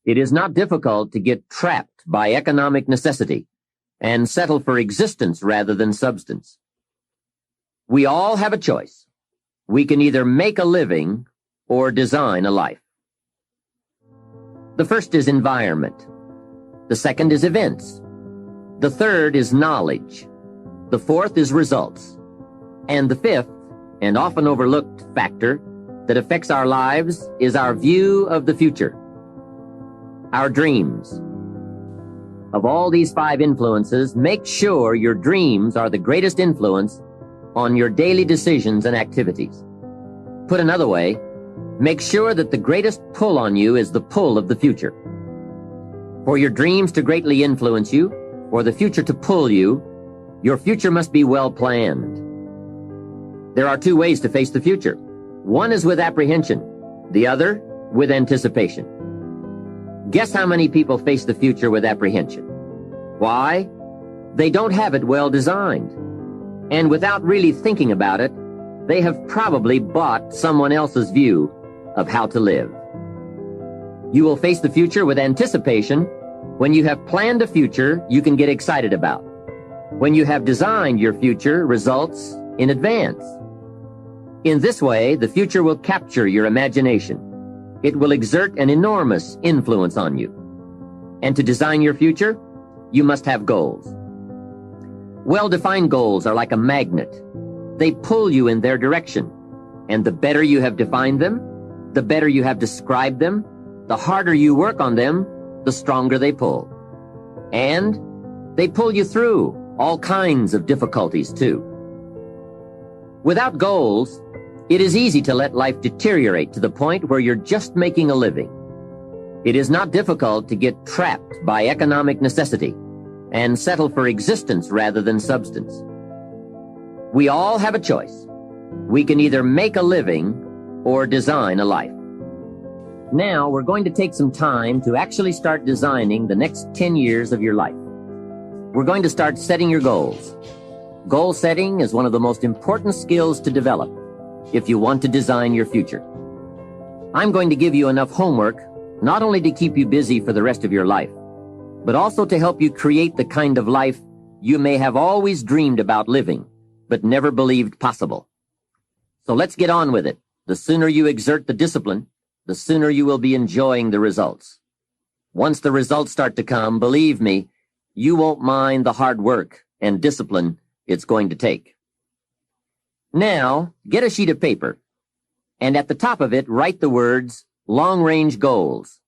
It is not difficult to get trapped by economic necessity and settle for existence rather than substance. We all have a choice. We can either make a living or design a life. The first is environment. The second is events. The third is knowledge. The fourth is results. And the fifth, and often overlooked factor that affects our lives is our view of the future. Our dreams. Of all these five influences, make sure your dreams are the greatest influence on your daily decisions and activities. Put another way, make sure that the greatest pull on you is the pull of the future. For your dreams to greatly influence you, for the future to pull you, your future must be well planned. There are two ways to face the future. One is with apprehension, the other with anticipation. Guess how many people face the future with apprehension? Why? They don't have it well designed. And without really thinking about it, they have probably bought someone else's view of how to live. You will face the future with anticipation when you have planned a future you can get excited about. When you have designed your future results in advance. In this way, the future will capture your imagination. It will exert an enormous influence on you. And to design your future, you must have goals. Well-defined goals are like a magnet. They pull you in their direction. And the better you have defined them, the better you have described them, the harder you work on them, the stronger they pull. And they pull you through all kinds of difficulties too. Without goals, it is easy to let life deteriorate to the point where you're just making a living. It is not difficult to get trapped by economic necessity and settle for existence rather than substance. We all have a choice. We can either make a living or design a life. Now we're going to take some time to actually start designing the next 10 years of your life. We're going to start setting your goals. Goal setting is one of the most important skills to develop if you want to design your future. I'm going to give you enough homework not only to keep you busy for the rest of your life, but also to help you create the kind of life you may have always dreamed about living, but never believed possible. So let's get on with it. The sooner you exert the discipline, the sooner you will be enjoying the results. Once the results start to come, believe me, you won't mind the hard work and discipline it's going to take. Now, get a sheet of paper, and at the top of it, write the words, long-range goals.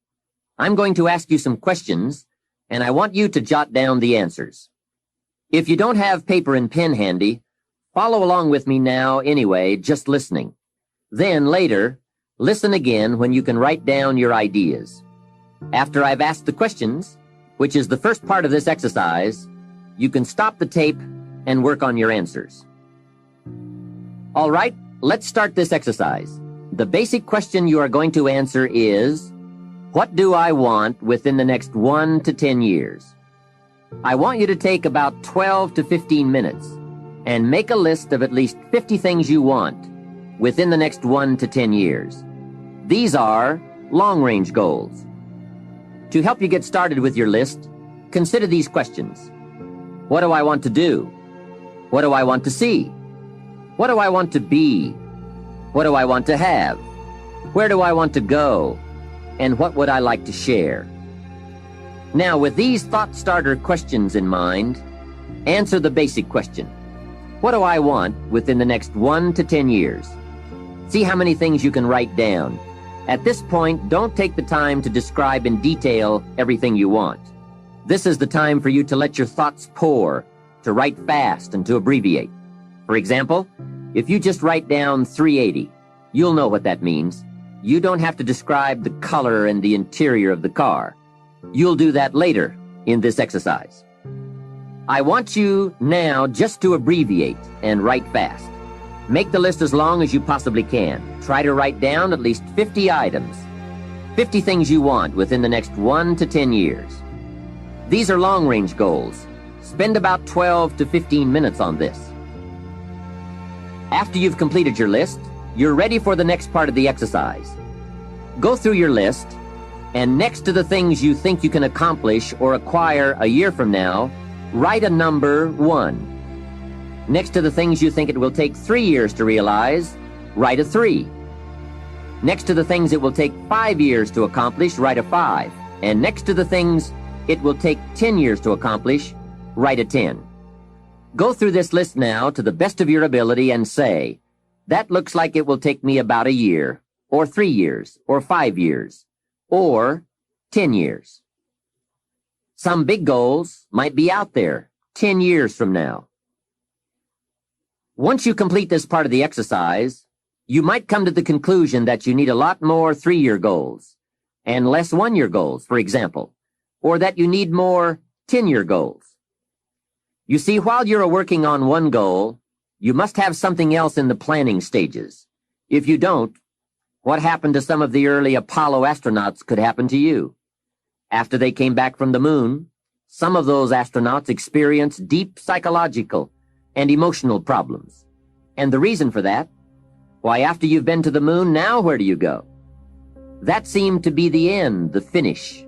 I'm going to ask you some questions, and I want you to jot down the answers. If you don't have paper and pen handy, follow along with me now anyway, just listening. Then, later, listen again when you can write down your ideas. After I've asked the questions, which is the first part of this exercise, you can stop the tape and work on your answers. All right, let's start this exercise. The basic question you are going to answer is, what do I want within the next 1 to 10 years? I want you to take about 12 to 15 minutes and make a list of at least 50 things you want within the next 1 to 10 years. These are long-range goals. To help you get started with your list, consider these questions. What do I want to do? What do I want to see? What do I want to be? What do I want to have? Where do I want to go? And what would I like to share? Now, with these thought starter questions in mind, answer the basic question. What do I want within the next 1 to 10 years? See how many things you can write down. At this point, don't take the time to describe in detail everything you want. This is the time for you to let your thoughts pour, to write fast and to abbreviate. For example, if you just write down 380, you'll know what that means. You don't have to describe the color and the interior of the car. You'll do that later in this exercise. I want you now just to abbreviate and write fast. Make the list as long as you possibly can. Try to write down at least 50 items, 50 things you want within the next 1 to 10 years. These are long-range goals. Spend about 12 to 15 minutes on this. After you've completed your list, you're ready for the next part of the exercise. Go through your list And next to the things you think you can accomplish or acquire a year from now, write a number 1. Next to the things you think it will take 3 years to realize, write a 3. Next to the things it will take 5 years to accomplish, write a 5. And next to the things it will take 10 years to accomplish, write a 10. Go through this list now to the best of your ability and say, that looks like it will take me about a year, or 3 years, or 5 years, or 10 years. Some big goals might be out there 10 years from now. Once you complete this part of the exercise, you might come to the conclusion that you need a lot more 3-year goals and less 1-year goals, for example, or that you need more 10-year goals. You see, while you're working on one goal, you must have something else in the planning stages. If you don't, what happened to some of the early Apollo astronauts could happen to you. After they came back from the moon, some of those astronauts experienced deep psychological and emotional problems. And the reason for that? Why, after you've been to the moon, now where do you go? That seemed to be the end, the finish.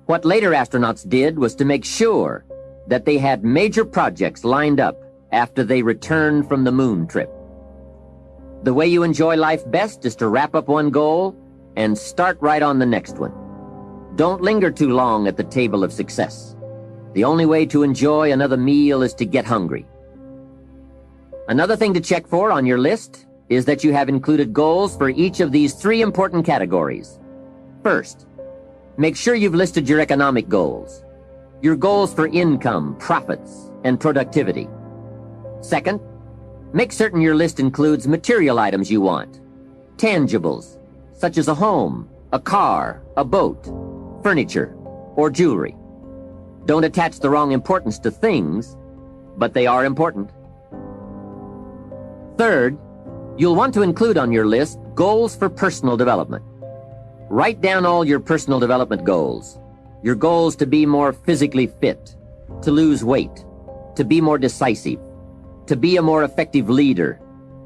What later astronauts did was to make sure that they had major projects lined up after they returned from the moon trip. The way you enjoy life best is to wrap up one goal and start right on the next one. Don't linger too long at the table of success. The only way to enjoy another meal is to get hungry. Another thing to check for on your list is that you have included goals for each of these 3 important categories. First, make sure you've listed your economic goals, your goals for income, profits, and productivity. Second, make certain your list includes material items you want, tangibles, such as a home, a car, a boat, furniture, or jewelry. Don't attach the wrong importance to things, but they are important. Third, you'll want to include on your list goals for personal development. Write down all your personal development goals. Your goals to be more physically fit, to lose weight, to be more decisive, to be a more effective leader,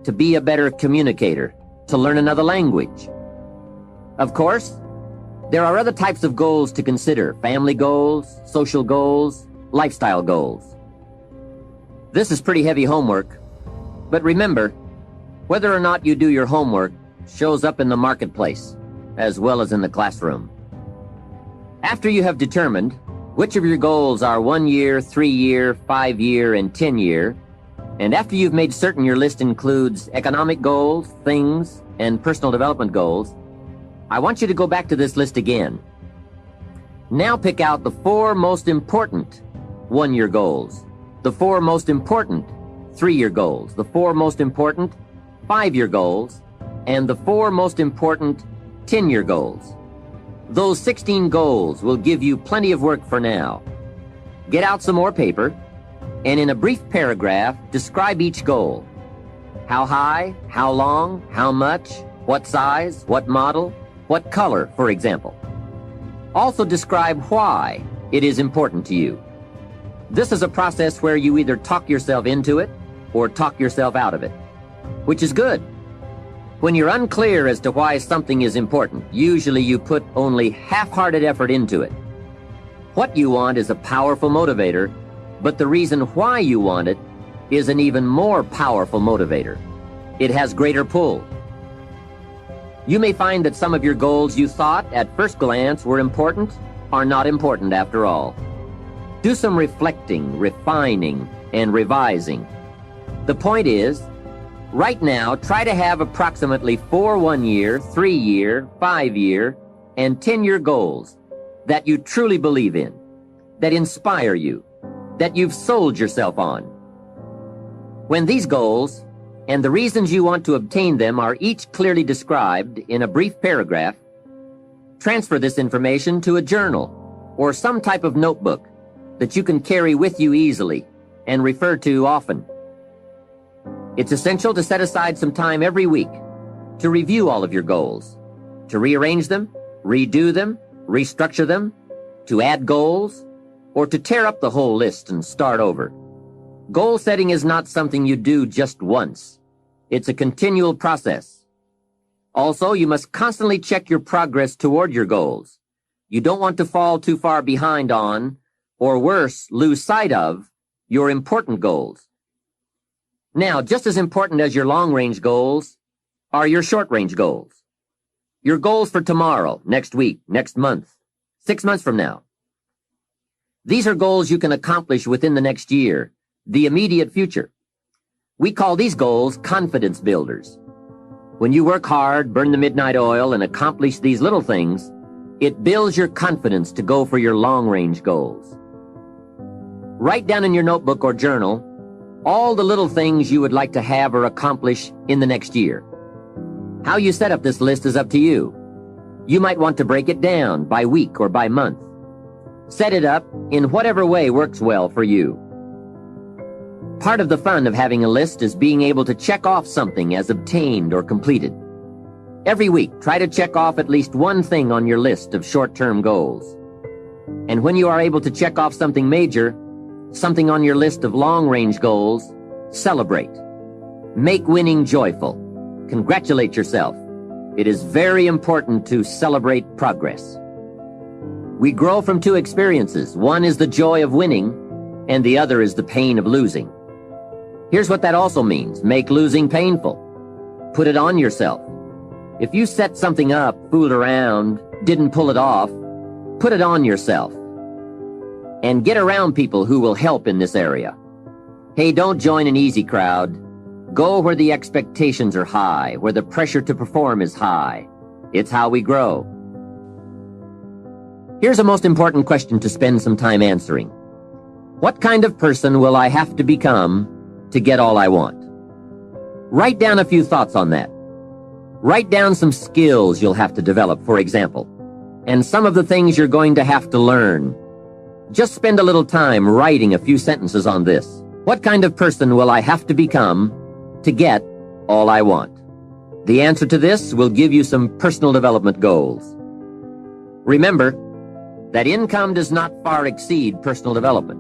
to be a better communicator, to learn another language. Of course, there are other types of goals to consider: family goals, social goals, lifestyle goals. This is pretty heavy homework, but remember, whether or not you do your homework shows up in the marketplace as well as in the classroom. After you have determined which of your goals are 1 year, 3 year, 5 year, and 10 year, and after you've made certain your list includes economic goals, things, and personal development goals, I want you to go back to this list again. Now pick out the 4 most important 1-year goals, the 4 most important 3-year goals, the 4 most important 5-year goals, and the 4 most important 10-year goals. Those 16 goals will give you plenty of work for now. Get out some more paper, and in a brief paragraph, describe each goal. How high, how long, how much, what size, what model, what color, for example. Also describe why it is important to you. This is a process where you either talk yourself into it or talk yourself out of it, which is good. When you're unclear as to why something is important, usually you put only half-hearted effort into it. What you want is a powerful motivator, but the reason why you want it is an even more powerful motivator. It has greater pull. You may find that some of your goals you thought at first glance were important are not important after all. Do some reflecting, refining, and revising. The point is, right now, try to have approximately 4 1-year, 3-year, 5-year, and 10-year goals that you truly believe in, that inspire you, that you've sold yourself on. When these goals and the reasons you want to obtain them are each clearly described in a brief paragraph, transfer this information to a journal or some type of notebook that you can carry with you easily and refer to often. It's essential to set aside some time every week to review all of your goals, to rearrange them, redo them, restructure them, to add goals, or to tear up the whole list and start over. Goal setting is not something you do just once. It's a continual process. Also, you must constantly check your progress toward your goals You don't want to fall too far behind on, or worse, lose sight of, your important goals. Now, just as important as your long-range goals are your short-range goals. Your goals for tomorrow, next week, next month, 6 months from now. These are goals you can accomplish within the next year, the immediate future. We call these goals confidence builders. When you work hard, burn the midnight oil, and accomplish these little things, it builds your confidence to go for your long-range goals. Write down in your notebook or journal all the little things you would like to have or accomplish in the next year. How you set up this list is up to you. You might want to break it down by week or by month. Set it up in whatever way works well for you. Part of the fun of having a list is being able to check off something as obtained or completed. Every week, try to check off at least one thing on your list of short-term goals. And when you are able to check off something major, something on your list of long-range goals, celebrate. Make winning joyful. Congratulate yourself. It is very important to celebrate progress. We grow from two experiences. One is the joy of winning, and the other is the pain of losing. Here's what that also means. Make losing painful. Put it on yourself. If you set something up, fooled around, didn't pull it off, put it on yourself. And get around people who will help in this area. Hey, don't join an easy crowd. Go where the expectations are high, where the pressure to perform is high. It's how we grow. Here's a most important question to spend some time answering. What kind of person will I have to become to get all I want? Write down a few thoughts on that. Write down some skills you'll have to develop, for example, and some of the things you're going to have to learn. Just spend a little time writing a few sentences on this. What kind of person will I have to become to get all I want? The answer to this will give you some personal development goals. Remember that income does not far exceed personal development.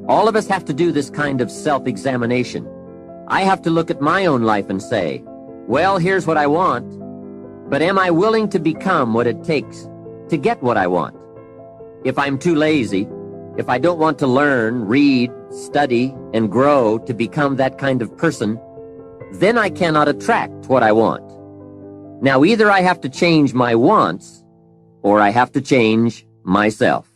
All of us have to do this kind of self-examination. I have to look at my own life and say, well, here's what I want, but am I willing to become what it takes to get what I want? If I'm too lazy, if I don't want to learn, read, study, and grow to become that kind of person, then I cannot attract what I want. Now, either I have to change my wants, or I have to change myself.